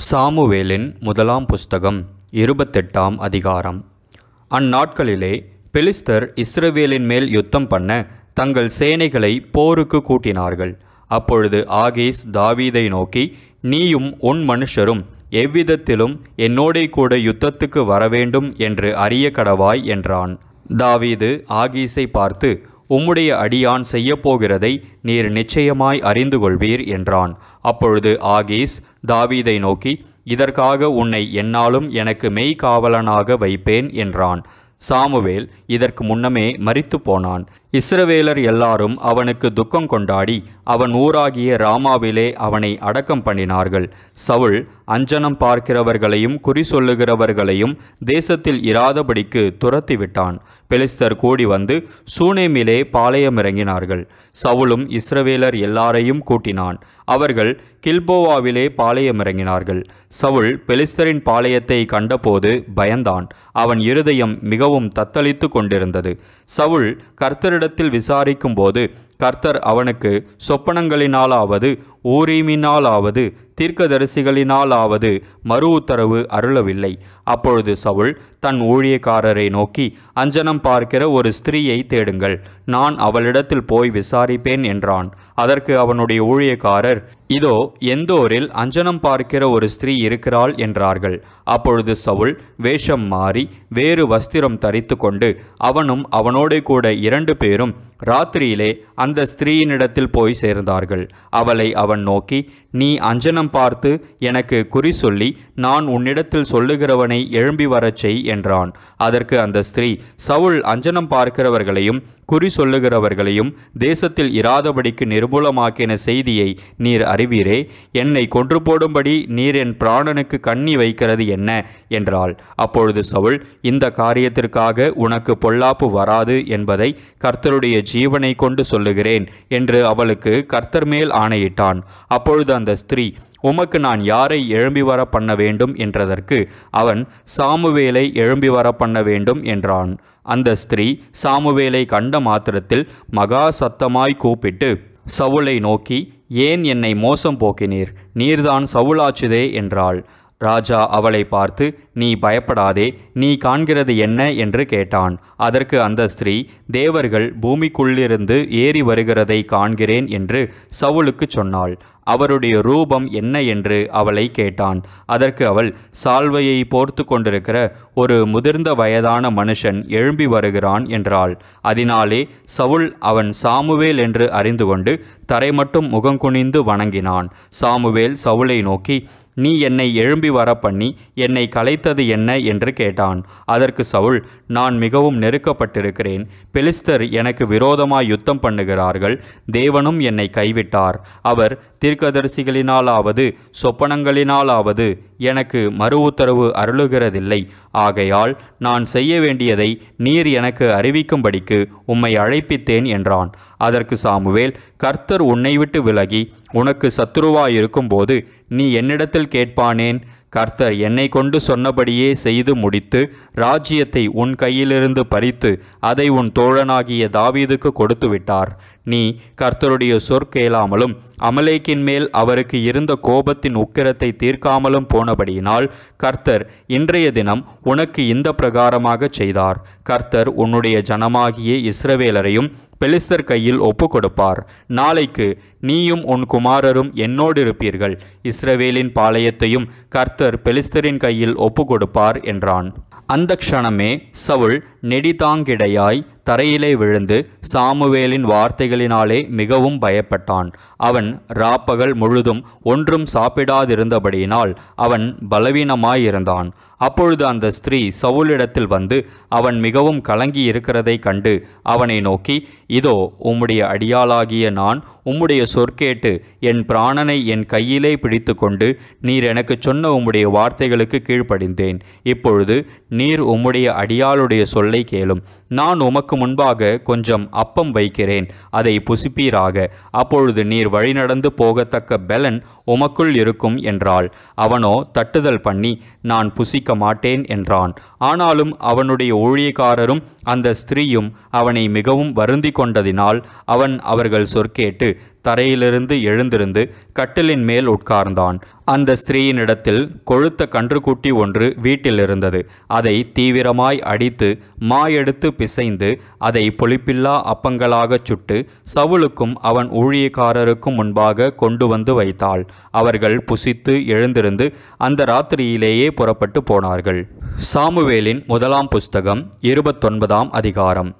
சாமுவேலின் முதலாம் புஸ்தகம் 28ஆம் அதிகாரம். அந்நாட்களிலே பெலிஸ்தர் இஸ்ரவேலின் மேல் யுத்தம் பண்ண தங்கள் சேனைகளை போருக்கு கூட்டினார்கள். அப்பொழுது ஆகீஸ் தாவீதை நோக்கி, நீயும் உன் மனுஷரும் எவ்விதத்திலும் என்னோடே கூட யுத்தத்துக்கு வரவேண்டும் என்று அறிய கடவாய் என்றான். தாவீது ஆகீஸை பார்த்து, உம்முடைய அடியான் செய்யப்போகிறதை நீர் நிச்சயமாய் அறிந்து கொள்வீர் என்றான். அப்பொழுது ஆகீஸ் தாவீதை நோக்கி, இதற்காக உன்னை எந்நாளும் எனக்கு மெய்காவலனாக வைப்பேன் என்றான். சாமுவேல் இதற்கு முன்னமே மரித்து போனான். இஸ்ரவேலர் எல்லாரும் அவனுக்கு துக்கம் கொண்டாடி அவன் ஊராகிய ராமாவிலே அவனை அடக்கம் பண்ணினார்கள். சவுல் அஞ்சனம் பார்க்கிறவர்களையும் குறி சொல்லுகிறவர்களையும் தேசத்தில் இராதபடிக்கு துரத்திவிட்டான். பெலிஸ்தர் கூடி வந்து சூனேமிலே பாளையமிறங்கினார்கள். சவுலும் இஸ்ரவேலர் எல்லாரையும் கூட்டினான். அவர்கள் கில்போவாவிலே பாளையமிறங்கினார்கள். சவுல் பெலிஸ்தரின் பாளையத்தை கண்டபோது பயந்தான். அவன் இருதயம் மிகவும் தத்தளித்து கொண்டிருந்தது. சவுல் கர்த்தரிடத்தில் விசாரிக்கும் போது கர்த்தர் அவனுக்கு சொப்பனங்களினாலாவது ஊரீமினாலாவது தீர்க்கதரிசிகளினாலாவது மறு உத்தரவு அருளவில்லை. அப்பொழுது சவுல் தன் ஊழியக்காரரை நோக்கி, அஞ்சனம் பார்க்கிற ஒரு ஸ்திரீயை தேடுங்கள், நான் அவளிடத்தில் போய் விசாரிப்பேன் என்றான். அதற்கு அவனுடைய ஊழியக்காரர், இதோ எந்தோரில் அஞ்சனம் பார்க்கிற ஒரு ஸ்திரீ இருக்கிறாள் என்றார்கள். அப்பொழுது சவுல் வேஷம் மாறி வேறு வஸ்திரம் தரித்து கொண்டு அவனும் அவனோடு கூட 2 பேரும் ராத்திரியிலே அந்த ஸ்திரீயினிடத்தில் போய் சேர்ந்தார்கள். அவளை அவன் நோக்கி, நீ அஞ்சனம் பார்த்து எனக்கு குறி சொல்லி நான் உன்னிடத்தில் சொல்லுகிறவனை எழும்பி வரச் செய் என்றான். அதற்கு அந்த ஸ்திரீ, சவுல் அஞ்சனம் பார்க்கிறவர்களையும் குறி சொல்லுகிறவர்களையும் தேசத்தில் இராதபடிக்கு நிர்மூலமாக்கின செய்தியை நீர் அறிவீரே. என்னை கொன்று போடும்படி நீர் என் பிராணனுக்கு கண்ணி வைக்கிறது என்ன என்றாள். அப்பொழுது சவுல், இந்த காரியத்திற்காக உனக்கு பொல்லாப்பு வராது என்பதை கர்த்தருடைய ஜீவனை கொண்டு சொல்லுகிறேன் என்று அவளுக்கு கர்த்தர் மேல் ஆணையிட்டான். அப்பொழுது அந்த ஸ்திரீ, உமக்கு நான் யாரை எழும்பி வர பண்ண வேண்டும் என்றதற்கு அவன், சாமுவேலை எழும்பி வர பண்ண வேண்டும் என்றான். அந்த ஸ்திரீ சாமுவேலை கண்ட மாத்திரத்தில் மகா சத்தமாய் கூப்பிட்டு சவுலை நோக்கி, ஏன் என்னை மோசம் போக்கினீர்? நீர்தான் சவுலாச்சுதே என்றாள். ராஜா அவளை பார்த்து, நீ பயப்படாதே, நீ காண்கிறது என்ன என்று கேட்டான். அதற்கு அந்த ஸ்திரீ, தேவர்கள் பூமிக்குள்ளிருந்து ஏறி வருகிறதை காண்கிறேன் என்று சவுலுக்கு சொன்னாள். அவருடைய ரூபம் என்ன என்று அவளை கேட்டான். அதற்கு அவள், சால்வையை போர்த்து கொண்டிருக்கிற ஒரு முதிர்ந்த வயதான மனுஷன் எழும்பி வருகிறான் என்றாள். அதனாலே சவுல் அவன் சாமுவேல் என்று அறிந்து கொண்டு தரை மட்டும் முகங்குனிந்து வணங்கினான். சாமுவேல் சவுலை நோக்கி, நீ என்னை எழும்பி வர பண்ணி என்னை கலைத்தது என்ன என்று கேட்டான். அதற்கு சவுல், நான் மிகவும் நெருக்கப்பட்டிருக்கிறேன். பெலிஸ்தர் எனக்கு விரோதமாய் யுத்தம் பண்ணுகிறார்கள். தேவனும் என்னை கைவிட்டார். அவர் தீர்க்கதரிசிகளினாலாவது சொப்பனங்களினாலாவது எனக்கு மறு உத்தரவு அருளுகிறதில்லை. ஆகையால் நான் செய்ய வேண்டியதை நீர் எனக்கு அறிவிக்கும்படிக்கு உம்மை அழைப்பித்தேன் என்றான். அதற்கு சாமுவேல், கர்த்தர் உன்னை விட்டு விலகி உனக்கு சத்துருவாயிருக்கும்போது நீ என்னிடத்தில் கேட்பானேன்? கர்த்தர் என்னை கொண்டு சொன்னபடியே செய்து முடித்து ராஜ்யத்தை உன் கையிலிருந்து பறித்து அதை உன் தோழனாகிய தாவீதுக்கு கொடுத்து விட்டார். நீ கர்த்தருடைய சொற்கேளாமலும் அமலேக்கின் மேல் அவருக்கு இருந்த கோபத்தின் உக்கிரத்தை தீர்க்காமலும் போனபடியினால் கர்த்தர் இன்றைய தினம் உனக்கு இந்த பிரகாரமாக செய்தார். கர்த்தர் உன்னுடைய ஜனமாகிய இஸ்ரவேலரையும் பெலிஸ்தர் கையில் ஒப்பு கொடுப்பார். நாளைக்கு நீயும் உன் குமாரரும் என்னோடு இருப்பீர்கள். இஸ்ரவேலின் பாளையத்தையும் கர்த்தர் பெலிஸ்தரின் கையில் ஒப்பு கொடுப்பார் என்றான். அந்த க்ஷணமே சவுல் நெடிதாங்கிடையாய் தரையிலே விழுந்து சாமுவேலின் வார்த்தைகளினாலே மிகவும் பயப்பட்டான். அவன் ராப்பகல் முழுதும் ஒன்றும் சாப்பிடாதிருந்தபடியினால் அவன் பலவீனமாயிருந்தான். அப்பொழுது அந்த ஸ்திரீ சவுலிடத்தில் வந்து அவன் மிகவும் கலங்கி இருக்கிறதை கண்டு அவனை நோக்கி, இதோ உம்முடைய அடியாளாகிய நான் உம்முடைய சொற்கேட்டு என் பிராணனை என் கையிலே பிடித்து கொண்டு நீர் எனக்கு சொன்ன உம்முடைய வார்த்தைகளுக்கு கீழ்ப்படிந்தேன். இப்பொழுது நீர் உம்முடைய அடியாளுடைய சொல்லை கேளும். நான் உமக்கு முன்பாக கொஞ்சம் அப்பம் வைக்கிறேன், அதை புசிப்பீராக. அப்பொழுது நீர் வழிநடந்து போகத்தக்க பெலன் உமக்குள் இருக்கும் என்றாள். அவனோ தட்டுதல் பண்ணி, நான் புசிக்க மாட்டேன் என்றான். ஆனாலும் அவனுடைய ஊழியக்காரரும் அந்த ஸ்திரீயும் அவனை மிகவும் வருந்தி கொண்டதினால் அவன் அவர்கள் சொற்கேட்டு தரையிலிருந்து எழுந்திருந்து கட்டிலின் மேல் உட்கார்ந்தான். அந்த ஸ்திரீயினிடத்தில் கொழுத்த கன்றுக்குட்டி ஒன்று வீட்டில் இருந்தது. அதை தீவிரமாய் அடித்து மாயெடுத்து பிசைந்து அதை புளிப்பில்லா அப்பங்களாகச் சுட்டு சவுலுக்கும் அவன் ஊழியக்காரருக்கும் முன்பாக கொண்டு வந்து வைத்தாள். அவர்கள் புசித்து எழுந்திருந்து அந்த ராத்திரியிலேயே புறப்பட்டு போனார்கள். சாமுவேலின் முதலாம் புஸ்தகம் 29ஆம் அதிகாரம்.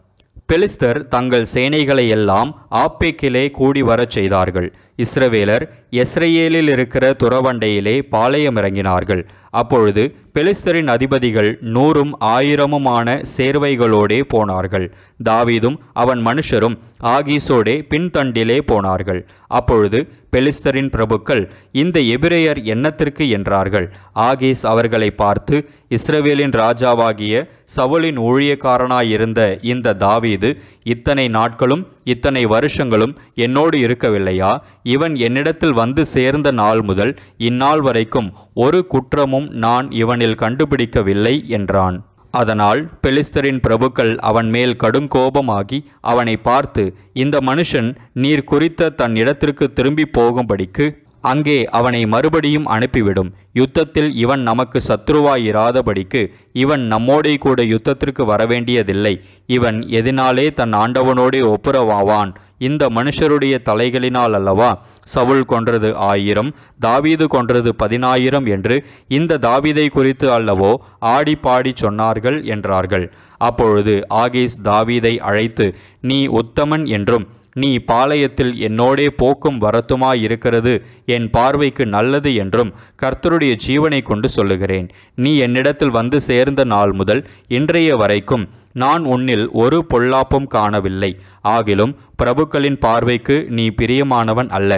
பெலிஸ்தர் தங்கள் சேனைகளை எல்லாம் ஆப்பேக்கிலே கூடி வரச் செய்தார்கள். இஸ்ரவேலர் எஸ்ரேலில் இருக்கிற துறவண்டையிலே பாளையம் இறங்கினார்கள். அப்பொழுது பெலிஸ்தரின் அதிபதிகள் 100ம் 1000முமான சேர்வைகளோடே போனார்கள். தாவீதும் அவன் மனுஷரும் ஆகீஸோடே பின்தண்டிலே போனார்கள். அப்பொழுது பெலிஸ்தரின் பிரபுக்கள், இந்த எபிரெயர் என்னத்திற்கு என்றார்கள். ஆகீஸ் அவர்களை பார்த்து, இஸ்ரவேலின் ராஜாவாகிய சவுலின் ஊழியக்காரனாயிருந்த இந்த தாவீது இத்தனை நாட்களும் இத்தனை வருஷங்களும் என்னோடு இருக்கவில்லையா? இவன் என்னிடத்தில் வந்து சேர்ந்த நாள் முதல் இந்நாள் வரைக்கும் ஒரு குற்றமும் நான் இவனில் கண்டுபிடிக்கவில்லை என்றான். அதனால் பெலிஸ்தரின் பிரபுக்கள் அவன் மேல் கடுங்கோபமாகி அவனை பார்த்து, இந்த மனுஷன் நீர் குறித்த தன் இடத்திற்கு திரும்பி போகும்படிக்கு அங்கே அவனை மறுபடியும் அனுப்பிவிடும். யுத்தத்தில் இவன் நமக்கு சத்ருவாயிராதபடிக்கு இவன் நம்மோடே கூட யுத்தத்திற்கு வரவேண்டியதில்லை. இவன் எதினாலே தன் ஆண்டவனோடே ஒப்புரவாவான். இந்த மனுஷருடைய தலைகளினால் அல்லவா சவுல் கொன்றது 1000, தாவீது கொன்றது 10000 என்று இந்த தாவீதை குறித்து அல்லவோ ஆடி பாடி சொன்னார்கள் என்றார்கள். அப்பொழுது ஆகீஸ் தாவீதை அழைத்து, நீ உத்தமன் என்றும் நீ பாளையத்தில் என்னோடே போக்கும் வரத்துமாயிருக்கிறது என் பார்வைக்கு நல்லது என்றும் கர்த்தருடைய ஜீவனை கொண்டு சொல்லுகிறேன். நீ என்னிடத்தில் வந்து சேர்ந்த நாள் முதல் இன்றைய வரைக்கும் நான் உன்னில் ஒரு பொல்லாப்பும் காணவில்லை. ஆகிலும் பிரபுக்களின் பார்வைக்கு நீ பிரியமானவன் அல்ல.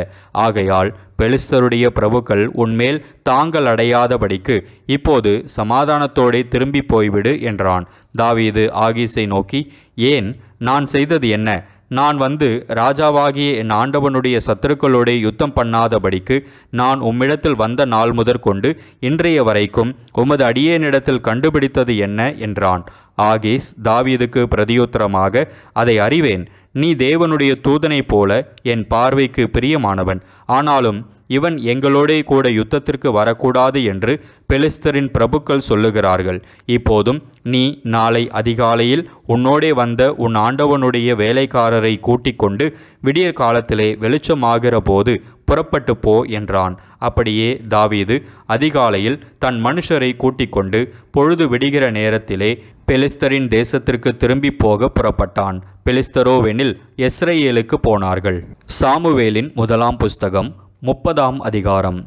ஆகையால் பெலிஸ்தருடைய பிரபுக்கள் உன்மேல் தாங்கள் அடையாதபடிக்கு இப்போது சமாதானத்தோடே திரும்பி போய்விடு என்றான். தாவீது ஆகீஸை நோக்கி, ஏன்? நான் செய்தது என்ன? நான் வந்து ராஜாவாகிய என் ஆண்டவனுடைய சத்துருக்களோட யுத்தம் பண்ணாதபடிக்கு நான் உம்மிடத்தில் வந்த நாள் முதற்கொண்டு இன்றைய வரைக்கும் உமது அடியேனிடத்தில் கண்டுபிடித்தது என்ன என்றான். ஆகீஸ் தாவீதுக்கு பிரதியுத்தரமாக, அதை அறிவேன். நீ தேவனுடைய தூதனைப் போல என் பார்வைக்கு பிரியமானவன். ஆனாலும் இவன் எங்களோடே கூட யுத்தத்திற்கு வரக்கூடாது என்று பெலிஸ்தரின் பிரபுக்கள் சொல்லுகிறார்கள். இப்போதும் நீ நாளை அதிகாலையில் உன்னோடே வந்த உன் ஆண்டவனுடைய வேலைக்காரரை கூட்டிக் கொண்டு விடியற் காலத்திலே வெளிச்சமாகிற போது புறப்பட்டு போ என்றான். அப்படியே தாவீது அதிகாலையில் தன் மனுஷரை கூட்டிக் கொண்டு பொழுது விடுகிற நேரத்திலே பெலிஸ்தரின் தேசத்திற்கு திரும்பி போக புறப்பட்டான். பெலிஸ்தரோவெனில் எஸ்ரேலுக்கு போனார்கள். சாமுவேலின் முதலாம் புஸ்தகம் 30ஆம் அதிகாரம்.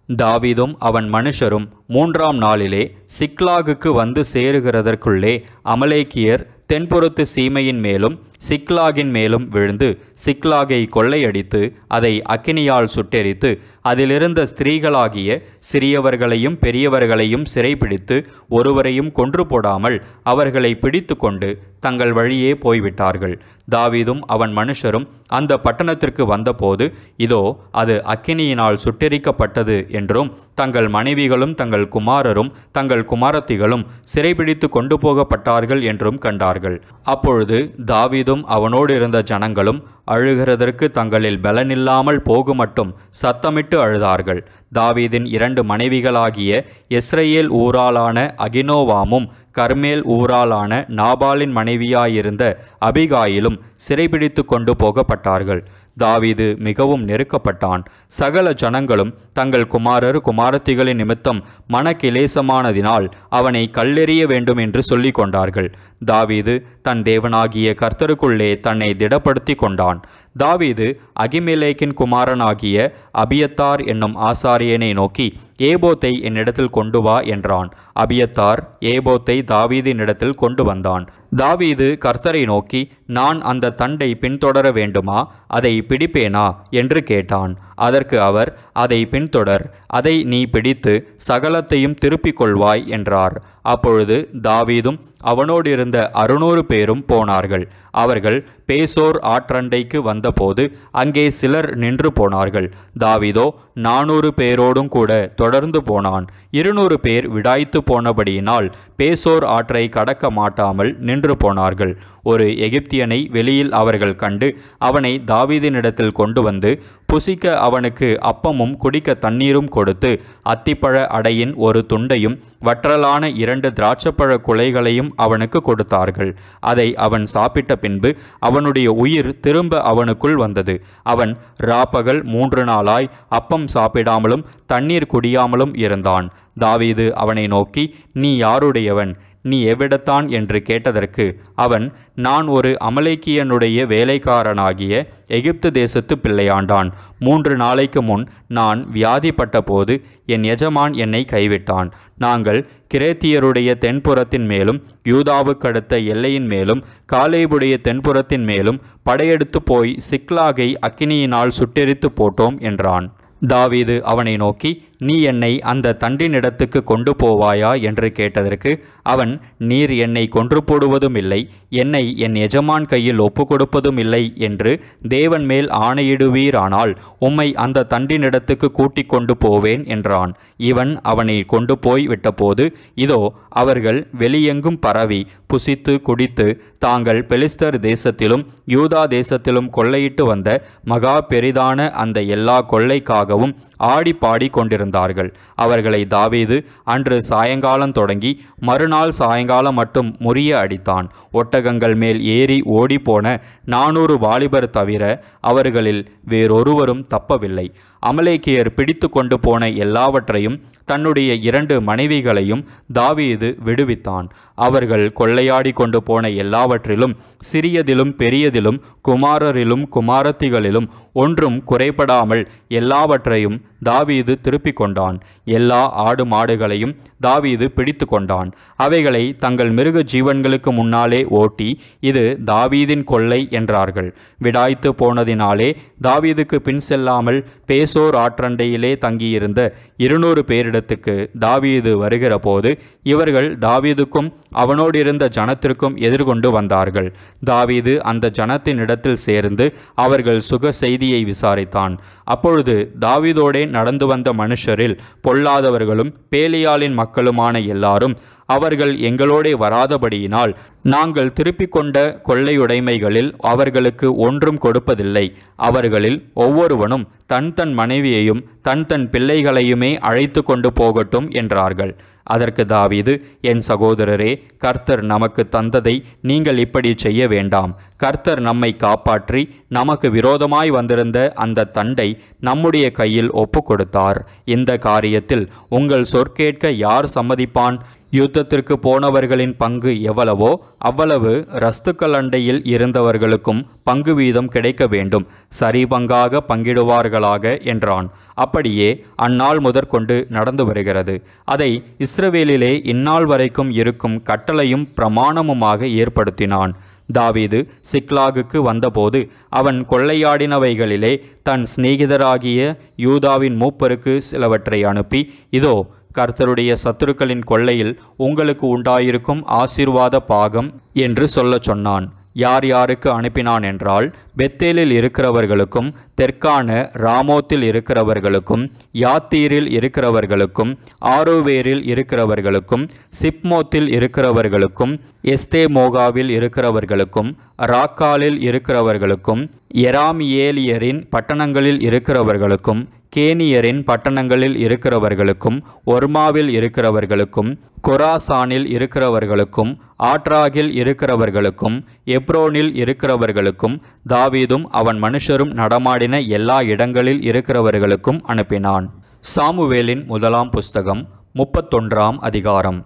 தாவீதும் அவன் மனுஷரும் 3ஆம் நாளிலே சிக்லாகுக்கு வந்து சேருகிறதற்குள்ளே அமலேக்கியர் தென்புறத்து சீமையின் மேலும் சிக்லாகின் மேலும் விழுந்து சிக்லாகை கொள்ளையடித்து அதை அக்கினியால் சுட்டெரித்து அதிலிருந்த ஸ்திரீகளாகிய சிறியவர்களையும் பெரியவர்களையும் சிறைப்பிடித்து ஒருவரையும் கொன்று போடாமல் அவர்களை பிடித்து கொண்டு தங்கள் வழியே போய்விட்டார்கள். தாவீதும் அவன் மனுஷரும் அந்த பட்டணத்திற்கு வந்தபோது இதோ அது அக்கினியினால் சுட்டெரிக்கப்பட்டது என்றும் தங்கள் மனைவிகளும் தங்கள் குமாரரும் தங்கள் குமாரத்திகளும் சிறைபிடித்து கொண்டு போகப்பட்டார்கள் என்றும் கண்டார்கள். அப்பொழுது தாவீதும் அவனோடு இருந்த ஜனங்களும் அழுகிறதற்கு தங்களில் பலனில்லாமல் போகுமட்டும் சத்தமிட்டு அழுதார்கள். தாவீதின் 2 மனைவிகளாகிய எஸ்ரேல் ஊராளான அகினோவாமும் கர்மேல் ஊராளான நாபாலின் மனைவியாயிருந்த அபிகாயிலும் சிறைபிடித்து கொண்டு போகப்பட்டார்கள். தாவீது மிகவும் நெருக்கப்பட்டான். சகல ஜனங்களும் தங்கள் குமாரர் குமாரத்திகளின் நிமித்தம் மனக்கிலேசமானதினால் அவனை கல்லெறிய வேண்டும் என்று சொல்லி கொண்டார்கள். தாவீது தன் தேவனாகிய கர்த்தருக்குள்ளே தன்னை திடப்படுத்தி கொண்டான். தாவீது அகிமெலேக்கின் குமாரனாகிய அபியத்தார் என்னும் ஆசாரியனை நோக்கி, ஏபோத்தை என்னிடத்தில் கொண்டு வா என்றான். அபியத்தார் ஏபோத்தை தாவீதினிடத்தில் கொண்டு வந்தான். தாவீது கர்த்தரை நோக்கி, நான் அந்த தண்டை பின்தொடர வேண்டுமா? அதை பிடிப்பேனா என்று கேட்டான். அதற்கு அவர், அதை பின்தொடர், அதை நீ பிடித்து சகலத்தையும் திருப்பிக் கொள்வாய் என்றார். அப்பொழுது தாவீதும் அவனோடு இருந்த 600 பேரும் போனார்கள். அவர்கள் பேசோர் ஆற்றண்டைக்கு வந்தபோது அங்கே சிலர் நின்று போனார்கள். தாவீதோ 400 பேரோடும் கூட தொடர்ந்து போனான். 200 பேர் விடாய்த்து போனபடியினால் பேசோர் ஆற்றை கடக்க மாட்டாமல் நின்று போனார்கள். ஒரு எகிப்தியனை வெளியில் அவர்கள் கண்டு அவனை தாவீதினிடத்தில் கொண்டு வந்து புசிக்க அவனுக்கு அப்பமும் குடிக்க தண்ணீரும் கொடுத்து அத்திப்பழ அடையின் ஒரு துண்டையும் வற்றலான 2 திராட்சப்பழ குலைகளையும் அவனுக்கு கொடுத்தார்கள். அதை அவன் சாப்பிட்ட பின்பு அவனுடைய உயிர் திரும்ப அவனுக்குள் வந்தது. அவன் ராப்பகல் 3 நாளாய் அப்பம் சாப்பிடாமலும் தண்ணீர் குடியாமலும் இருந்தான். தாவீது அவனை நோக்கி, நீ யாருடையவன், நீ எவ்விடத்தான் என்று கேட்டதற்கு அவன், நான் ஒரு அமலேக்கியனுடைய வேலைக்காரனாகிய எகிப்து தேசத்து பிள்ளையாண்டான். 3 நாளைக்கு முன் நான் வியாதிப்பட்ட போது என் எஜமான் என்னை கைவிட்டான். நாங்கள் கிரேத்தியருடைய தென்புறத்தின் மேலும் யூதாவுக்கடுத்த எல்லையின் மேலும் காலேபுடைய தென்புறத்தின் மேலும் படையெடுத்து போய் சிக்லாகை அக்கினியினால் சுட்டெரித்து போட்டோம் என்றான். தாவீது அவனை நோக்கி, நீ என்னை அந்த தண்டினிடத்துக்கு கொண்டு போவாயா என்று கேட்டதற்கு அவன், நீர் என்னை கொன்று போடுவதும் இல்லை, என்னை என் எஜமான் கையில் ஒப்பு கொடுப்பதும் இல்லை என்று தேவன் மேல் ஆணையிடுவீரானால் உம்மை அந்த தண்டினிடத்துக்கு கூட்டிக் கொண்டு போவேன் என்றான். இவன் அவனை கொண்டு போய் விட்டபோது இதோ அவர்கள் வெளியெங்கும் பரவி புசித்து குடித்து தாங்கள் பெலிஸ்தர் தேசத்திலும் யூதா தேசத்திலும் கொள்ளையிட்டு வந்த மகா பெரிதான அந்த எல்லா கொள்ளைக்காகவும் ஆடி பாடி கொண்டிருந்தார்கள். அவர்களை தாவீது அன்று சாயங்காலம் தொடங்கி மறுநாள் சாயங்காலம் மட்டும் முறிய அடித்தான். ஒட்டகங்கள் மேல் ஏறி ஓடிப்போன 400 வாலிபர் தவிர அவர்களில் வேறொருவரும் தப்பவில்லை. அமலேக்கியர் பிடித்து கொண்டு போன எல்லாவற்றையும் தன்னுடைய 2 மனைவிகளையும் தாவீது விடுவித்தான். அவர்கள் கொள்ளையாடி கொண்டு போன எல்லாவற்றிலும் சிறியதிலும் பெரியதிலும் குமாரரிலும் குமாரத்திகளிலும் ஒன்றும் குறைபடாமல் எல்லாவற்றையும் தாவீது திருப்பிக் கொண்டான். எல்லா ஆடு மாடுகளையும் தாவீது பிடித்து கொண்டான். அவைகளை தங்கள் மிருக ஜீவன்களுக்கு முன்னாலே ஓட்டி, இது தாவீதின் கொள்ளை என்றார்கள். விடாய்த்து போனதினாலே தாவீதுக்கு பின் செல்லாமல் பேசோர் ஆற்றண்டையிலே தங்கியிருந்த 200 பேரிடத்துக்கு தாவீது வருகிற போது இவர்கள் தாவீதுக்கும் அவனோடிருந்த ஜனத்திற்கும் எதிர்கொண்டு வந்தார்கள். தாவீது அந்த ஜனத்தின் இடத்தில் சேர்ந்து அவர்கள் சுக செய்தியை விசாரித்தான். அப்பொழுது தாவீதோடே நடந்து வந்த மனுஷரில் பொல்லாதவர்களும் பேலியாளின் மக்களுமான எல்லாரும், அவர்கள் எங்களோடே வராதபடியினால் நாங்கள் திருப்பிக் கொண்ட கொள்ளையுடைமைகளில் அவர்களுக்கு ஒன்றும் கொடுப்பதில்லை. அவர்களில் ஒவ்வொருவனும் தன் தன் மனைவியையும் தன் தன் பிள்ளைகளையுமே அழைத்து கொண்டு போகட்டும் என்றார்கள். அதற்கு தாவீது, என் சகோதரரே, கர்த்தர் நமக்கு தந்ததை நீங்கள் இப்படி செய்ய வேண்டாம். கர்த்தர் நம்மை காப்பாற்றி நமக்கு விரோதமாய் வந்திருந்த அந்த தண்டை நம்முடைய கையில் ஒப்பு கொடுத்தார். இந்த காரியத்தில் உங்கள் சொற்கேட்க யார் சம்மதிப்பான்? யுத்தத்திற்கு போனவர்களின் பங்கு எவ்வளவோ அவ்வளவு ரஸ்துக்கள் அண்டையில் இருந்தவர்களுக்கும் பங்கு வீதம் கிடைக்க வேண்டும். சரி பங்காக பங்கிடுவார்களாக என்றான். அப்படியே அந்நாள் முதற்கொண்டு நடந்து வருகிறது. அதை இஸ்ரவேலிலே இந்நாள் வரைக்கும் இருக்கும் கட்டளையும் பிரமாணமுமாக ஏற்படுத்தினான். தாவீது சிக்லாகுக்கு வந்தபோது அவன் கொள்ளையாடினவைகளிலே தன் சிநேகிதராகிய யூதாவின் மூப்பருக்கு சிலவற்றை அனுப்பி, இதோ கர்த்தருடைய சத்துருக்களின் கொள்ளையில் உங்களுக்கு உண்டாயிருக்கும் ஆசீர்வாத பாகம் என்று சொல்லச் சொன்னான். யார் யாருக்கு அனுப்பினான் என்றால், பெத்தேலில் இருக்கிறவர்களுக்கும் தெற்கான ராமோத்தில் இருக்கிறவர்களுக்கும் யாத்தீரில் இருக்கிறவர்களுக்கும் ஆரோவேரில் இருக்கிறவர்களுக்கும் சிப்மோத்தில் இருக்கிறவர்களுக்கும் எஸ்தேமோகாவில் இருக்கிறவர்களுக்கும் ராக்காலில் இருக்கிறவர்களுக்கும் எராமியேலியரின் பட்டணங்களில் இருக்கிறவர்களுக்கும் கேனியரின் பட்டணங்களில் இருக்கிறவர்களுக்கும் ஒர்மாவில் இருக்கிறவர்களுக்கும் கொராசானில் இருக்கிறவர்களுக்கும் ஆட்ராகில் இருக்கிறவர்களுக்கும் எப்ரோனில் இருக்கிறவர்களுக்கும் தாவீதும் அவன் மனுஷரும் நடமாடின எல்லா இடங்களில் இருக்கிறவர்களுக்கும் அனுப்பினான். சாமுவேலின் முதலாம் புஸ்தகம் 31ஆம் அதிகாரம்.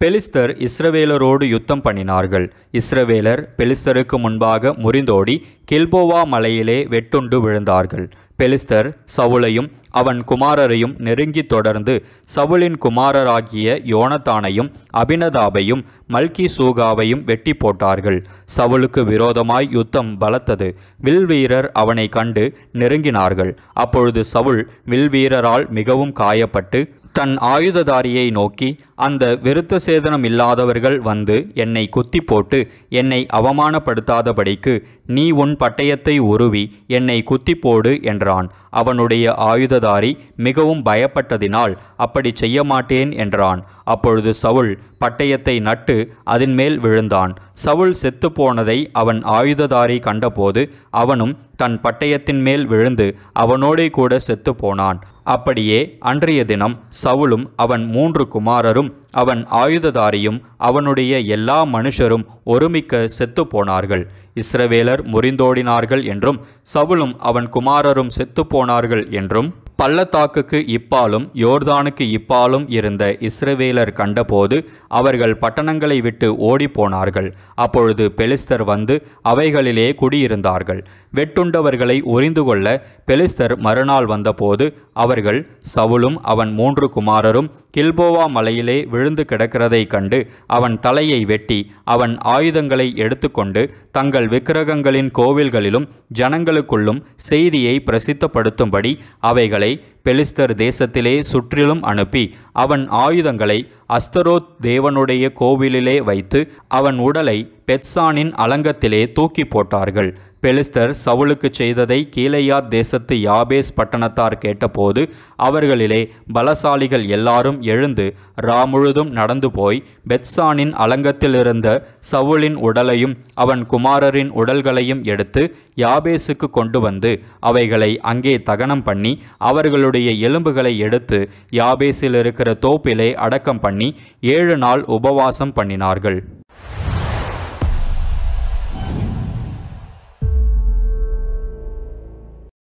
பெலிஸ்தர் இஸ்ரவேலரோடு யுத்தம் பண்ணினார்கள். இஸ்ரவேலர் பெலிஸ்தருக்கு முன்பாக முறிந்தோடி கில்போவா மலையிலே வெட்டுண்டு விழுந்தார்கள். பெலிஸ்தர் சவுலையும் அவன் குமாரரையும் நெருங்கி தொடர்ந்து சவுலின் குமாரராகிய யோனத்தானையும் அபினதாபையும் மல்கி சூகாவையும் வெட்டி போட்டார்கள். சவுலுக்கு விரோதமாய் யுத்தம் பலத்தது. வில்வீரர் அவனை கண்டு நெருங்கினார்கள். அப்பொழுது சவுல் வில்வீரரால் மிகவும் காயப்பட்டு தன் ஆயுததாரியை நோக்கி, அந்த விருத்த சேதனம் இல்லாதவர்கள் வந்து என்னை குத்தி போட்டு என்னை அவமானப்படுத்தாதபடிக்கு நீ உன் பட்டயத்தை உருவி என்னை குத்தி போடு என்றான். அவனுடைய ஆயுததாரி மிகவும் பயப்பட்டதினால் அப்படி செய்ய மாட்டேன் என்றான். அப்பொழுது சவுல் பட்டயத்தை நட்டு அதன் மேல் விழுந்தான். சவுல் செத்துப்போனதை அவன் ஆயுததாரி கண்டபோது அவனும் தன் பட்டயத்தின் மேல் விழுந்து அவனோடே கூட செத்துப்போனான். அப்படியே அன்றைய தினம் சவுலும் அவன் 3 குமாரரும் அவன் ஆயுததாரியும் அவனுடைய எல்லா மனுஷரும் ஒருமிக்க செத்துப்போனார்கள். இஸ்ரவேலர் முறிந்தோடினார்கள் என்றும் சவுலும் அவன் குமாரரும் செத்துப்போனார்கள் என்றும் பள்ளத்தாக்குக்கு இப்பாலும் யோர்தானுக்கு இப்பாலும் இருந்த இஸ்ரவேலர் கண்டபோது அவர்கள் பட்டணங்களை விட்டு ஓடிப்போனார்கள். அப்பொழுது பெலிஸ்தர் வந்து அவைகளிலே குடியிருந்தார்கள். வெட்டுண்டவர்களை உரிந்து கொள்ள பெலிஸ்தர் மறுநாள் வந்தபோது அவர்கள் சவுலும் அவன் 3 குமாரரும் கில்போவா மலையிலே விழுந்து கிடக்கிறதை கண்டு அவன் தலையை வெட்டி அவன் ஆயுதங்களை எடுத்துக்கொண்டு தங்கள் விக்கிரகங்களின் கோவில்களிலும் ஜனங்களுக்குள்ளும் செய்தியை பிரசித்தப்படுத்தும்படி அவைகளை பெலிஸ்தர் தேசத்திலே சுற்றிலும் அனுப்பி அவன் ஆயுதங்களை அஸ்தரோத் தேவனுடைய கோவிலிலே வைத்து அவன் உடலை பெத்சானின் அலங்கத்திலே தூக்கி போட்டார்கள். பெலிஸ்தர் சவுலுக்கு செய்ததை கீலேயாத் தேசத்து யாபேஸ் பட்டணத்தார் கேட்டபோது அவர்களிலே பலசாலிகள் எல்லாரும் எழுந்து முழுதும் நடந்து போய் பெத்சானின் அலங்கத்திலிருந்த சவுலின் உடலையும் அவன் குமாரரின் உடல்களையும் எடுத்து யாபேசுக்கு கொண்டு வந்து அவைகளை அங்கே தகனம் பண்ணி அவர்களுடைய எலும்புகளை எடுத்து யாபேசில் இருக்கிற தோப்பிலே அடக்கம் பண்ணி 7 நாள் உபவாசம் பண்ணினார்கள்.